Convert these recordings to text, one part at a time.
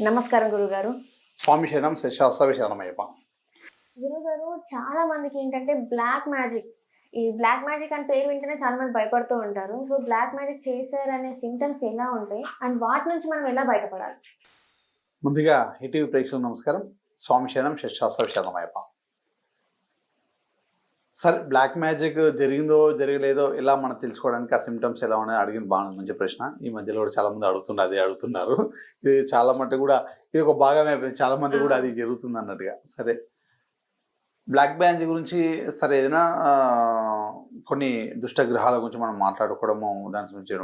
నమస్కారం గురుగారు. స్వామి శరణం శాస్త్రవి శరణమయ్యప్ప. గురుగారు, చాలా మందికి ఏంటంటే బ్లాక్ మ్యాజిక్ అని పేరు వింటేనే చాలా మంది భయపడుతూ ఉంటారు. సో బ్లాక్ మ్యాజిక్ చేశారనే సింప్టమ్స్ ఎలా ఉంటాయి అండ్ వాటి నుంచి మనం ఎలా బయటపడాలి? ముందుగా ఈటీవీ ప్రేక్షకులకు నమస్కారం. స్వామి శరణం శాస్త్రవి శరణమయ్యప్ప. సరే, బ్లాక్ మ్యాజిక్ జరిగిందో జరగలేదో ఎలా మనం తెలుసుకోవడానికి ఆ సిమ్టమ్స్ ఎలా ఉన్నాయో అడిగిన బాగా మంచి ప్రశ్న. ఈ మధ్యలో కూడా చాలా మంది అడుగుతున్నారు. ఇది చాలా మటుకు కూడా ఇది ఒక భాగమే అయిపోయింది. చాలా మంది కూడా అది జరుగుతుంది అన్నట్టుగా. సరే, బ్లాక్ మ్యాజిక్ గురించి సరే ఏదైనా కొన్ని దుష్ట గ్రహాల గురించి మనం మాట్లాడుకోవడము దాని గురించి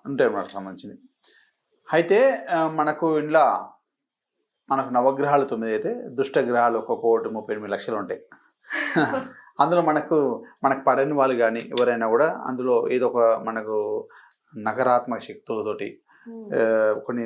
అంటే మనకు సంబంధించింది. అయితే మనకు ఇంట్లో మనకు నవగ్రహాలు 9 అయితే దుష్ట గ్రహాలు ఒక్కొక్క 1,38 లక్షలు ఉంటాయి. అందులో మనకు పడని వాళ్ళు కానీ ఎవరైనా కూడా అందులో ఏదో ఒక మనకు నకారాత్మక శక్తులతోటి కొన్ని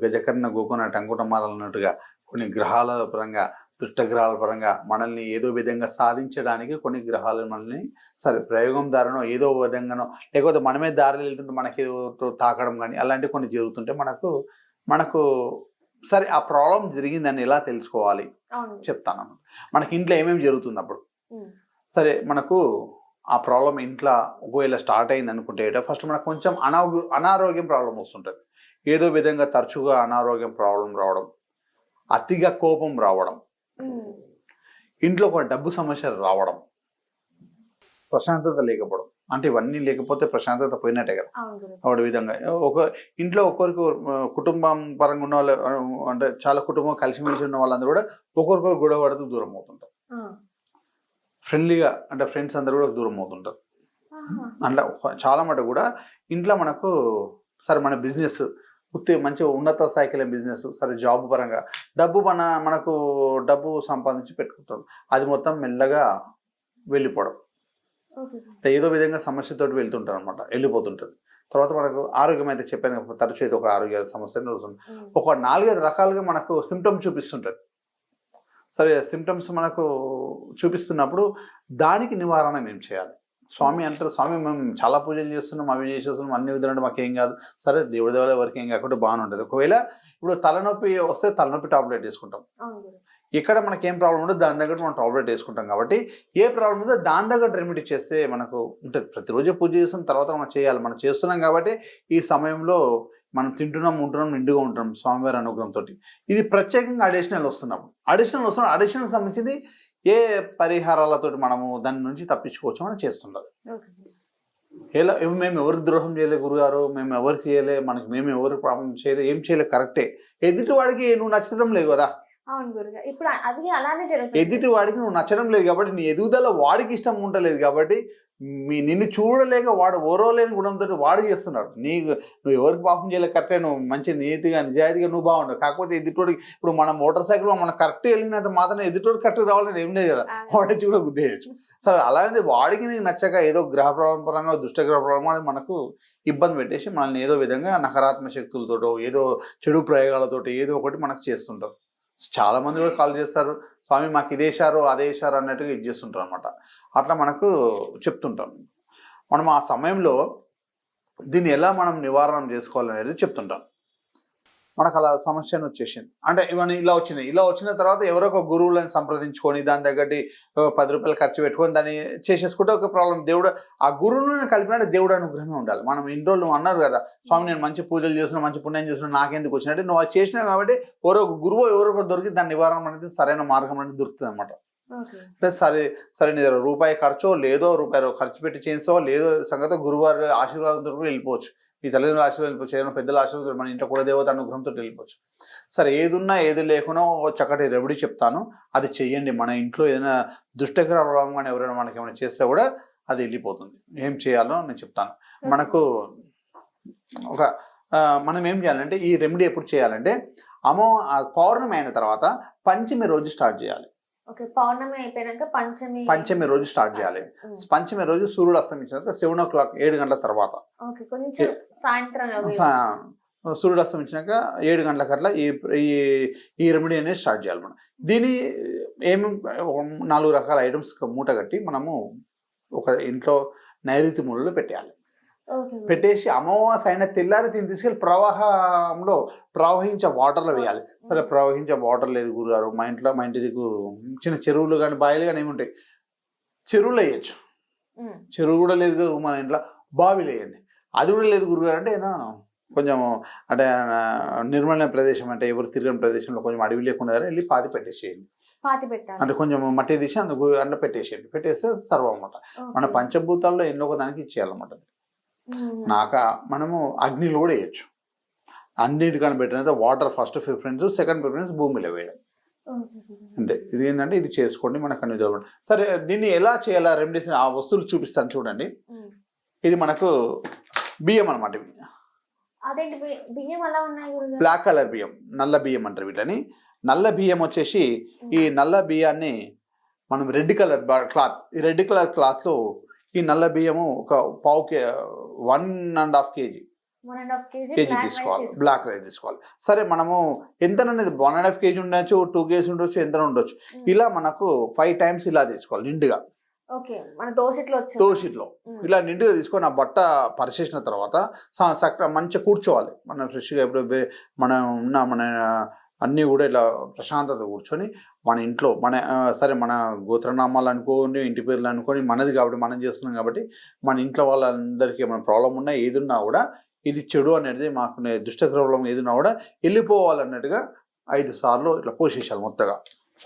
గజకర్ణ గోకున టంకుటమాలన్నట్టుగా కొన్ని గ్రహాల పరంగా దుష్ట గ్రహాల పరంగా మనల్ని ఏదో విధంగా సాధించడానికి కొన్ని గ్రహాలు మనల్ని సరే ప్రయోగం దారినో ఏదో విధంగానో లేకపోతే మనమే దారిలో వెళ్తుంటే మనకి ఏదో తాకడం కానీ అలాంటివి కొన్ని జరుగుతుంటే మనకు సరే ఆ ప్రాబ్లం జరిగిందని ఎలా తెలుసుకోవాలి చెప్తాను. మనకి ఇంట్లో ఏమేమి జరుగుతుంది అప్పుడు సరే మనకు ఆ ప్రాబ్లం ఇంట్లో ఒకవేళ స్టార్ట్ అయింది అనుకుంటే ఫస్ట్ మనకు కొంచెం అనారోగ్యం ప్రాబ్లం వస్తుంటుంది. ఏదో విధంగా తరచుగా అనారోగ్యం ప్రాబ్లం రావడం, అతిగా కోపం రావడం, ఇంట్లో ఒక డబ్బు సమస్యలు రావడం, ప్రశాంతత లేకపోవడం. అంటే ఇవన్నీ లేకపోతే ప్రశాంతత పోయినట్టే కదా. ఒక విధంగా ఒక ఇంట్లో ఒక్కొరికి కుటుంబం పరంగా ఉన్న వాళ్ళు అంటే చాలా కుటుంబం కలిసిమెలిసి ఉన్న వాళ్ళందరూ కూడా ఒకరికొకరు గొడవ పడుతూ దూరం అవుతుంటారు. ఫ్రెండ్లీగా అంటే ఫ్రెండ్స్ అందరూ కూడా దూరం అవుతుంటారు. అట్లా చాలా మటుకు కూడా ఇంట్లో మనకు సరే మన బిజినెస్ మంచి ఉన్నత స్థాయికి వెళ్ళే బిజినెస్ సరే జాబ్ పరంగా మనకు డబ్బు సంపాదించి పెట్టుకుంటాం. అది మొత్తం మెల్లగా వెళ్ళిపోవడం, ఏదో విధంగా సమస్యతో వెళ్తుంటారు అనమాట, వెళ్ళిపోతుంటుంది. తర్వాత మనకు ఆరోగ్యం అయితే చెప్పాను తరచు అయితే ఒక ఆరోగ్య సమస్య ఒక 4-5 రకాలుగా మనకు సిమ్టమ్స్ చూపిస్తుంటుంది. సరే, సిమ్టమ్స్ మనకు చూపిస్తున్నప్పుడు దానికి నివారణ ఏం చేయాలి? స్వామి అంటారు, స్వామి మేము చాలా పూజలు చేస్తున్నాం, అవి చేసేస్తున్నాం, అన్ని విధాలు మాకేం కాదు. సరే, దేవుడి దేవాల వరకు ఏం కాకుండా బాగానే ఉంటుంది. ఒకవేళ ఇప్పుడు తలనొప్పి వస్తే తలనొప్పి టాబ్లెట్ వేసుకుంటాం. ఇక్కడ మనకి ఏం ప్రాబ్లం ఉండదు, దాని దగ్గర మనం టాబ్లెట్ వేసుకుంటాం. కాబట్టి ఏ ప్రాబ్లం ఉందో దాని దగ్గర రెమెడీ చేస్తే మనకు ఉంటుంది. ప్రతిరోజు పూజ చేసిన తర్వాత మనం చేయాలి. మనం చేస్తున్నాం కాబట్టి ఈ సమయంలో మనం తింటున్నాం, ఉంటున్నాం, నిండుగా ఉంటున్నాం స్వామివారి అనుగ్రహంతో. ఇది ప్రత్యేకంగా అడిషనల్ అడిషనల్ సంబంధించింది ఏ పరిహారాలతో మనము దాని నుంచి తప్పించుకోవచ్చు మనం చేస్తుండాలి. ఎలా మేము ఎవరికి ద్రోహం చేయలే గురుగారు, మేము ఎవరికి చేయలే, మేము ఎవరికి ప్రాబ్లం చేయలే, ఏం చేయలే, కరెక్టే. ఎదుటి వాడికి నువ్వు నచ్చడం లేదు కదా. ఇప్పుడు అది అలానే జరుగుతుంది. ఎదుటి వాడికి నువ్వు నచ్చడం లేదు కాబట్టి నీ ఎదుగుదల వాడికి ఇష్టం ఉండలేదు కాబట్టి నిన్ను చూడలేక వాడు ఓరోలేని గుణంతో వాడు చేస్తున్నాడు. నువ్వు ఎవరికి పాపం చేయలేదు, కరెక్టే, నువ్వు మంచి నీతిగా నిజాయితీగా నువ్వు బాగుండవు. కాకపోతే ఎదుటోడికి ఇప్పుడు మన మోటార్ సైకిల్ మనం కరెక్ట్ వెళ్ళినంత మాత్రం ఎదుటోడు కరెక్ట్ రావాలని ఏం లేదు కదా, వాడే కూడా గుద్దేయచ్చు. సరే, అలాంటి వాడికి నీకు నచ్చక ఏదో గ్రహ ప్రభావం పరంగా దుష్ట గ్రహ ప్రభావం అనేది మనకు ఇబ్బంది పెట్టేసి మనల్ని ఏదో విధంగా నకారాత్మక శక్తులతోటో ఏదో చెడు ప్రయోగాలతో ఏదో ఒకటి మనకు చేస్తుంటారు. చాలా మంది కూడా కాల్ చేస్తారు, స్వామి మాకు ఇదేశారు అదేశారు అన్నట్టుగా ఇది చేస్తుంటారు అనమాట. అట్లా మనకు చెప్తుంటాం. మనం ఆ సమయంలో దీన్ని ఎలా మనం నివారణ చేసుకోవాలనేది చెప్తుంటాం. మనకు అలా సమస్యను వచ్చేసింది అంటే ఇవన్నీ ఇలా వచ్చిన తర్వాత ఎవరో ఒక గురువులను సంప్రదించుకొని దాని తగ్గట్టి 10 రూపాయలు ఖర్చు పెట్టుకొని దాన్ని చేసేసుకుంటే ఒక ప్రాబ్లం. దేవుడు ఆ గురువులను కలిపినట్టు దేవుడు అనుగ్రహమే ఉండాలి. మనం ఇన్ని రోజులు అన్నారు కదా, స్వామి నేను మంచి పూజలు చేస్తున్నా, మంచి పుణ్యం చేస్తున్నా, నాకెందుకు వచ్చినట్టు నువ్వు అది చేసినావు కాబట్టి ఎవరో ఒక గురువు ఎవరో ఒకరు దొరికి దాని నివారణ అనేది సరైన మార్గం అనేది దొరుకుతుంది అనమాట. అంటే సరే నీ దగ్గర రూపాయి ఖర్చో లేదో రూపాయి ఖర్చు పెట్టి చేసో లేదో సంగతి గురువారి ఆశీర్వాదంతో కూడా వెళ్ళిపోవచ్చు. ఈ తల్లిదండ్రుల ఆశీర్వాదం వెళ్ళిపోవచ్చు, ఏదైనా పెద్దల ఆశీర్వాదం, మన ఇంట్లో కులదేవత అనుగ్రహంతో వెళ్ళిపోవచ్చు. సరే, ఏదున్నా ఏది లేకున్నా చక్కటి రెమెడీ చెప్తాను, అది చెయ్యండి. మన ఇంట్లో ఏదైనా దుష్టగ్రహ ప్రభావం కానీ ఎవరైనా మనకి ఏమైనా చేస్తే కూడా అది వెళ్ళిపోతుంది. ఏం చేయాలో నేను చెప్తాను. మనకు మనం ఏం చేయాలంటే ఈ రెమెడీ ఎప్పుడు చేయాలంటే పౌర్ణమి అయిన తర్వాత పంచమి రోజు స్టార్ట్ చేయాలి. పౌర్ణమి అయిపోయాక పంచమి రోజు స్టార్ట్ చేయాలి. పంచమి రోజు సూర్యుడు అస్తమించిన తర్వాత 7 o'clock 7 గంటల తర్వాత సూర్యుడు అస్తమించినాక 7 గంటల కట్లా ఈ రెమెడీ అనేది స్టార్ట్ చేయాలి. మనం దీని ఏమి 4 రకాల ఐటమ్స్ మూట కట్టి మనము ఒక ఇంట్లో నైరుతి మూలలో పెట్టేయాలి. ఓకే. పెట్టేసి అమావాస్య అయిన తెల్లారి దీన్ని తీసుకెళ్ళి ప్రవాహంలో ప్రవహించే వాటర్లో వేయాలి. సరే ప్రవహించే వాటర్ లేదు గురుగారు, మా ఇంటి దిక్కు చిన్న చెరువులు కానీ బావిలు కానీ ఏముంటాయి, చెరువులు వేయచ్చు. చెరువు కూడా లేదు కదా మన ఇంట్లో, బావిలు వేయండి. అది కూడా లేదు గురుగారు అంటే కొంచెం అంటే నిర్మలమైన ప్రదేశం, అంటే ఎవరు తిరగని ప్రదేశంలో కొంచెం అడవి లేకుండా వెళ్ళి పాతి పెట్టేసేయండి. పాతి పెట్టాలి అంటే కొంచెం మట్టి తీసి అందులో పెట్టేసేయండి. పెట్టేస్తే సర్వం అనమాట. మన పంచభూతాల్లో ఎన్నో ఒక దానికి ఇచ్చేయాలన్నమాట. మనము అగ్నిలో కూడా వేయచ్చు. అన్నిటికన్నా పెట్టినైతే water first preference, second preference భూమిలో వేయడం. అంటే ఇది ఏంటంటే ఇది చేసుకోండి, మనకు అన్ని చదవండి. సరే దీన్ని ఎలా చేయాలా రెమెడీస్ ఆ వస్తువులు చూపిస్తాను చూడండి. ఇది మనకు బియ్యం అనమాట. ఇవి బియ్యం అలా ఉన్నాయి, బ్లాక్ కలర్ బియ్యం, నల్ల బియ్యం అంటారు వీటిని. నల్ల బియ్యం వచ్చేసి ఈ నల్ల బియ్యాన్ని మనం రెడ్ కలర్ క్లాత్, ఈ రెడ్ కలర్ క్లాత్లో ఈ నల్ల బియ్యము ఒక 1.5 kg తీసుకోవాలి. బ్లాక్ రైస్ తీసుకోవాలి. సరే మనము ఎంత అనేది 1.5 kg ఉండొచ్చు, 2 kg ఉండొచ్చు, ఎంత ఉండొచ్చు. ఇలా మనకు 5 times ఇలా తీసుకోవాలి నిండుగా. దోషిట్లో ఇలా నిండుగా తీసుకొని ఆ బట్ట పరిచేసిన తర్వాత మంచిగా కూర్చోవాలి. మనం ఫ్రెష్గా ఎప్పుడు మన అన్నీ కూడా ఇలా ప్రశాంతత కూర్చొని మన ఇంట్లో సరే మన గోత్రనామాలు అనుకోని, ఇంటి పేర్లు అనుకొని, మనది కాబట్టి మనం చేస్తున్నాం కాబట్టి మన ఇంట్లో వాళ్ళందరికీ ఏమైనా ప్రాబ్లం ఉన్నా ఏదున్నా కూడా ఇది చెడు అనేది మాకు దుష్ట ప్రాబ్లం ఏదున్నా కూడా వెళ్ళిపోవాలన్నట్టుగా 5 సార్లు ఇట్లా పోసేసాలి. మొత్తగా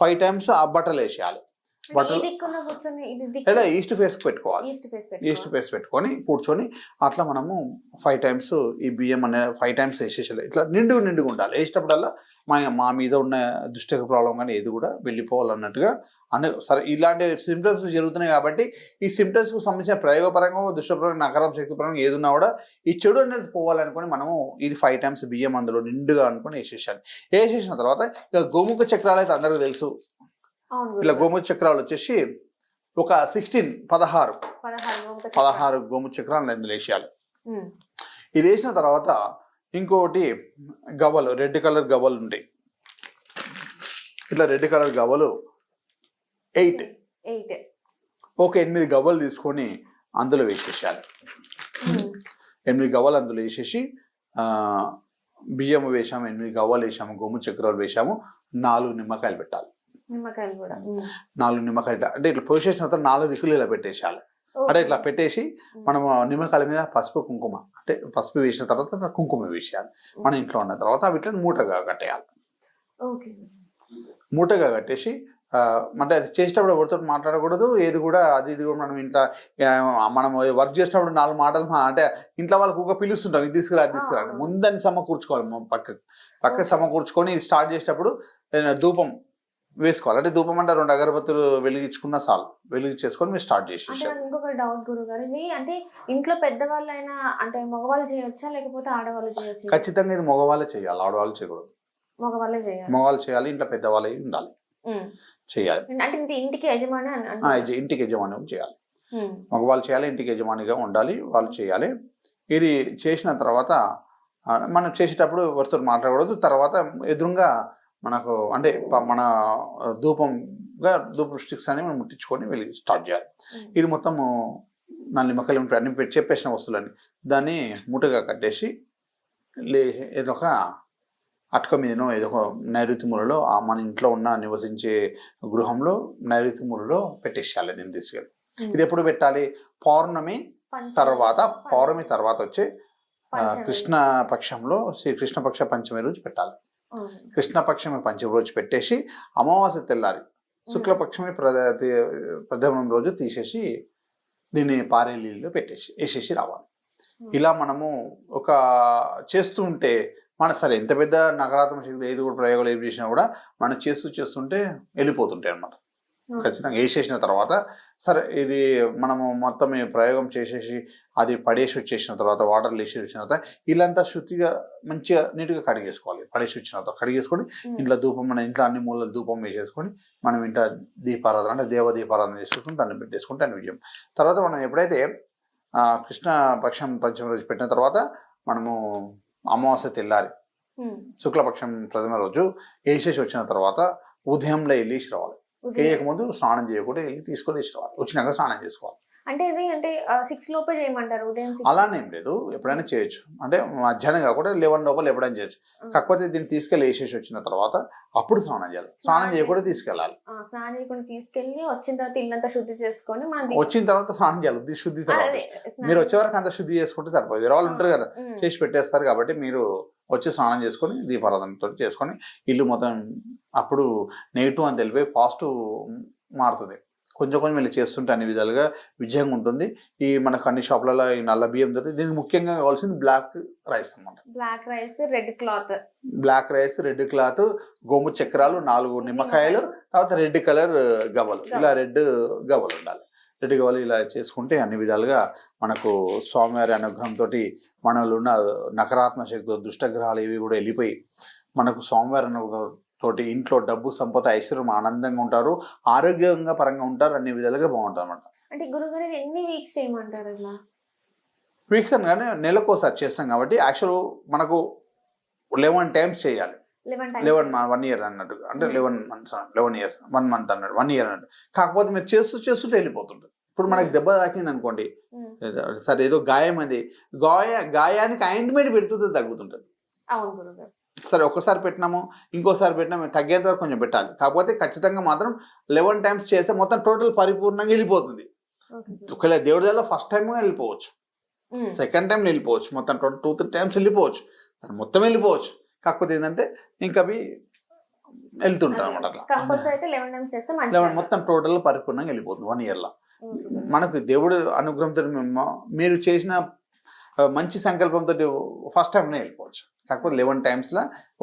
5 times ఆ బట్టలు వేసేయాలి. బట్టలు ఈస్ట్ ఫేస్ పెట్టుకోవాలి. ఈస్ట్ ఫేస్ పెట్టుకొని కూర్చొని అట్లా మనము 5 times ఈ బియ్యం అనేది 5 times వేసేసాలి. ఇట్లా నిండుగా ఉండాలి. వేసేటప్పుడల్లా మా మీద ఉన్న దుష్ట ప్రాబ్లం కానీ ఏది కూడా వెళ్ళిపోవాలన్నట్టుగా సరే ఇలాంటి సిమ్టమ్స్ జరుగుతున్నాయి కాబట్టి ఈ సిమ్టమ్స్కు సంబంధించిన ప్రయోగపరంగా, దుష్టపరంగా, నకారాత్మక శక్తి పరంగా ఏది ఉన్నా కూడా ఈ చెడు అనేది పోవాలనుకొని మనము ఇది 5 times బియ్యం అందులో నిండుగా అనుకొని వేసేసాలి. వేసేసిన తర్వాత ఇక గోముఖ చక్రాలు అయితే అందరికీ తెలుసు. ఇలా గోముఖ చక్రాలు వచ్చేసి ఒక 16 గోముఖ చక్రాలు ఇందులో వేసేయాలి. ఇది వేసిన తర్వాత ఇంకోటి గవ్వలు, రెడ్ కలర్ గవ్వలు ఉంటాయి. ఇట్లా రెడ్ కలర్ గవ్వలు 8 గవ్వలు తీసుకొని అందులో వేసేసాలి. 8 గవ్వలు అందులో వేసేసి బియ్యం వేసాము, 8 గవ్వలు వేసాము, గోము చక్రాలు వేసాము, 4 నిమ్మకాయలు పెట్టాలి. 4 నిమ్మకాయలు అంటే ఇట్లా పోసేసిన తర్వాత 4 దిక్కులు ఇలా పెట్టేసేయాలి. అంటే ఇట్లా పెట్టేసి మనం నిమ్మకాయల మీద పసుపు కుంకుమ, అంటే పసుపు వేసిన తర్వాత కుంకుమ వేసేయాలి. మన ఇంట్లో ఉన్న తర్వాత వీటిని మూటగా కట్టేయాలి. మూటగా కట్టేసి అంటే అది చేసేటప్పుడు ఎవరితో మాట్లాడకూడదు, ఏది కూడా అది ఇది కూడా మనం ఇంట్లో మనం వర్క్ చేసేటప్పుడు 4 మాటలు అంటే ఇంట్లో వాళ్ళకు ఒక పిలుస్తుంటాం, ఇది తీసుకురా అది తీసుకురా. ముందని సమకూర్చుకోవాలి. పక్క సమకూర్చుకొని స్టార్ట్ చేసేటప్పుడు ధూపం వేసుకోవాలి. అంటే ధూపం అంటే 2 అగరబత్తులు వెలిగించుకున్న చాలు. వెలిగించేసుకొని మీరు స్టార్ట్ చేసేసారు. ఇంకొక డౌట్ గురుగారు, ఇది అంటే ఇంట్లో పెద్దవాళ్ళైనా అంటే మగవాళ్ళు చేయొచ్చా లేకపోతే ఆడవాళ్ళు చేయొచ్చు? ఖచ్చితంగా ఇది మగవాళ్ళే చేయాలి, ఆడవాళ్ళు చేయకూడదు. మగవాళ్ళు చేయాలి, ఇంట్లో పెద్దవాళ్ళే ఉండాలి, చేయాలి. అంటే ఇంటికి యజమాని ఇంటికి యజమాని చేయాలి. మగవాళ్ళు చేయాలి, ఇంటికి యజమానిగా ఉండాలి, వాళ్ళు చేయాలి. ఇది చేసిన తర్వాత మనం చేసేటప్పుడు ఎవరితో మాట్లాడకూడదు. తర్వాత ఎదురుగా మనకు అంటే మన ధూప స్టిక్స్ అని మనం ముట్టించుకొని వెళ్ళి స్టార్ట్ చేయాలి. ఇది మొత్తము 4 నిమ్మకాయలు ఉంటాయి, అన్ని చెప్పేసిన వస్తువులని దాన్ని మూటగా కట్టేసి ఏదో ఒక అటక మీదనో ఏదో ఒక నైరుతి మూలలో మన ఇంట్లో ఉన్న నివసించే గృహంలో నైరుతి మూలలో పెట్టేసేయాలి దీన్ని తీసుకెళ్ళి. ఇది ఎప్పుడు పెట్టాలి? పౌర్ణమి తర్వాత వచ్చే కృష్ణపక్షంలో శ్రీకృష్ణపక్ష పంచమి రోజు పెట్టాలి. కృష్ణపక్షమి పంచమి రోజు పెట్టేసి అమావాస్య తెల్లారి శుక్లపక్షమి ప్రథమం రోజు తీసేసి దీన్ని పారే నీళ్ళలో వేసేసి రావాలి. ఇలా మనము ఒక చేస్తూ ఉంటే సరే ఎంత పెద్ద నకారాత్మక శక్తులు ఏది కూడా ప్రయోగాలు ఏమి చేసినా కూడా మనం చేస్తుంటే వెళ్ళిపోతుంటాయి అన్నమాట. ఖచ్చితంగా వేసేసిన తర్వాత సరే ఇది మనము మొత్తం ప్రయోగం చేసేసి అది పడేసి వచ్చేసిన తర్వాత వాటర్లు వేసి వచ్చిన తర్వాత ఇల్లంతా శుద్ధిగా మంచిగా నీట్గా కడిగేసుకోవాలి. పడేసి వచ్చిన తర్వాత కడిగేసుకొని ఇంట్లో ధూపం, మన ఇంట్లో అన్ని మూలలు ధూపం వేసేసుకొని మనం ఇంట్లో దీపారాధన అంటే దేవ దీపారాధన చేసుకుంటే దాన్ని పెట్టేసుకుంటే అని విజయం. తర్వాత మనం ఎప్పుడైతే కృష్ణపక్షం పంచమి రోజు పెట్టిన తర్వాత మనము అమావాస్య తెల్లారి శుక్లపక్షం ప్రథమ రోజు వేసేసి వచ్చిన తర్వాత ఉదయంలో వెళ్ళేసి రావాలి. వేయకముందు స్నానం చేయకుండా వెళ్ళి తీసుకొని రావాలి. వచ్చినాక స్నానం చేసుకోవాలి. అంటే ఇది అంటే 6 లోపే చేయమంటారు, ఉదయం 6. అలానే ఏం లేదు, ఎప్పుడైనా చేయొచ్చు. అంటే మధ్యాహ్నం కాకుండా 11 లోపల ఎప్పుడైనా చేయొచ్చు. కాకపోతే దీన్ని తీసుకెళ్ళి వేసేసి వచ్చిన తర్వాత అప్పుడు స్నానం చేయాలి. స్నానం చేయకుండా తీసుకెళ్ళాలి. స్నానం చేయకుండా తీసుకెళ్ళి వచ్చిన తర్వాత ఇల్లంతా శుద్ధి చేసుకొని మనం వచ్చిన తర్వాత స్నానం చేయాలి. శుద్ధి తర్వాత మీరు వచ్చే వరకు అంత శుద్ధి చేసుకుంటే సరిపోదు. వేరే వాళ్ళు ఉంటారు కదా చేసి పెట్టేస్తారు. కాబట్టి మీరు వచ్చి స్నానం చేసుకొని దీపారాధనతో చేసుకొని ఇల్లు మొత్తం అప్పుడు నెగిటివ్ అని తెలిపి పాజిటివ్ మారుతుంది. కొంచెం కొంచెం వెళ్ళి చేస్తుంటే అన్ని విధాలుగా విజయంగా ఉంటుంది. ఈ మనకు అన్ని షాపులలో ఈ నల్ల బియ్యం దొరికి దీనికి ముఖ్యంగా కావాల్సింది బ్లాక్ రైస్ అనమాట. Black rice, red cloth, black rice, red cloth, గోము చక్రాలు, 4 నిమ్మకాయలు, తర్వాత రెడ్ కలర్ గవ్వలు. ఇలా రెడ్ గవ్వలు ఉండాలి. రెడ్ గవ్వలు ఇలా చేసుకుంటే అన్ని విధాలుగా మనకు స్వామివారి అనుగ్రహంతో మనలో ఉన్న నకారాత్మక శక్తులు, దుష్టగ్రహాలు ఇవి కూడా వెళ్ళిపోయి మనకు స్వామివారి అనుగ్రహం తోటి ఇంట్లో డబ్బు, సంపద, ఐశ్వర్యం, ఆనందంగా ఉంటారు, ఆరోగ్యంగా పరంగా ఉంటారు, అన్ని విధాలుగా బాగుంటారు అన్నమాట. అంటే గురుగారు ఎన్ని వీక్స్ చేయమంటారు ఇలా? వీక్స్ అని కానీ నెలకోసారి చేస్తాం కాబట్టి యాక్చువల్ మనకు 11 టైమ్స్ చేయాలి. 1 ఇయర్ అన్నట్టు, అంటే 11 months, 11 years, 1 month అన్నట్టు, 1 year అన్నట్టు. కాకపోతే మీరు చేస్తుంటే వెళ్ళిపోతుంటుంది. ఇప్పుడు మనకి దెబ్బ తాకింది అనుకోండి, సరే ఏదో గాయం అది, గాయానికి ఆయింట్మెంట్ పెడుతుంటే తగ్గుతుంటుంది. అవును గురుగారు. సరే ఒక్కసారి పెట్టినాము, ఇంకోసారి పెట్టినాము, తగ్గేంత వరకు కొంచెం పెట్టాలి. కాకపోతే ఖచ్చితంగా మాత్రం 11 times చేస్తే మొత్తం టోటల్ పరిపూర్ణంగా వెళ్ళిపోతుంది. ఒకవేళ దేవుడి దగ్గర ఫస్ట్ టైం వెళ్ళిపోవచ్చు, సెకండ్ టైం వెళ్ళిపోవచ్చు, మొత్తం 2-3 times వెళ్ళిపోవచ్చు, మొత్తం వెళ్ళిపోవచ్చు. కాకపోతే ఏంటంటే ఇంకా అవి వెళ్తుంటాం అనమాట. అట్లా కంపల్సరీ అయితే 11 times చేస్తే 11 మొత్తం టోటల్ పరిపూర్ణంగా వెళ్ళిపోతుంది 1 year లో. మనకు దేవుడు అనుగ్రహంతో మీరు చేసిన మంచి సంకల్పంతో ఫస్ట్ టైంనే వెళ్ళిపోవచ్చు. కాకపోతే 11 times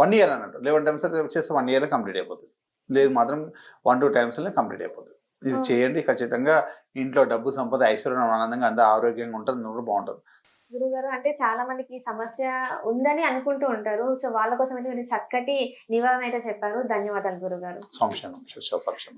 1 year అన్నట్టు, 11 times చేస్తే 1 year కంప్లీట్ అయిపోతుంది. లేదు మాత్రం 1-2 times కంప్లీట్ అయిపోతుంది. ఇది చేయండి, ఖచ్చితంగా ఇంట్లో డబ్బు, సంపద, ఐశ్వర్యం, ఆనందంగా అందరూ ఆరోగ్యంగా ఉంటుంది, నువ్వు బాగుంటుంది. గురుగారు అంటే చాలా మందికి ఈ సమస్య ఉందని అనుకుంటూ ఉంటారు. సో వాళ్ళ కోసం అయితే మీరు చక్కటి నివారణ అయితే చెప్పారు. ధన్యవాదాలు గురుగారు. సంక్షేమం.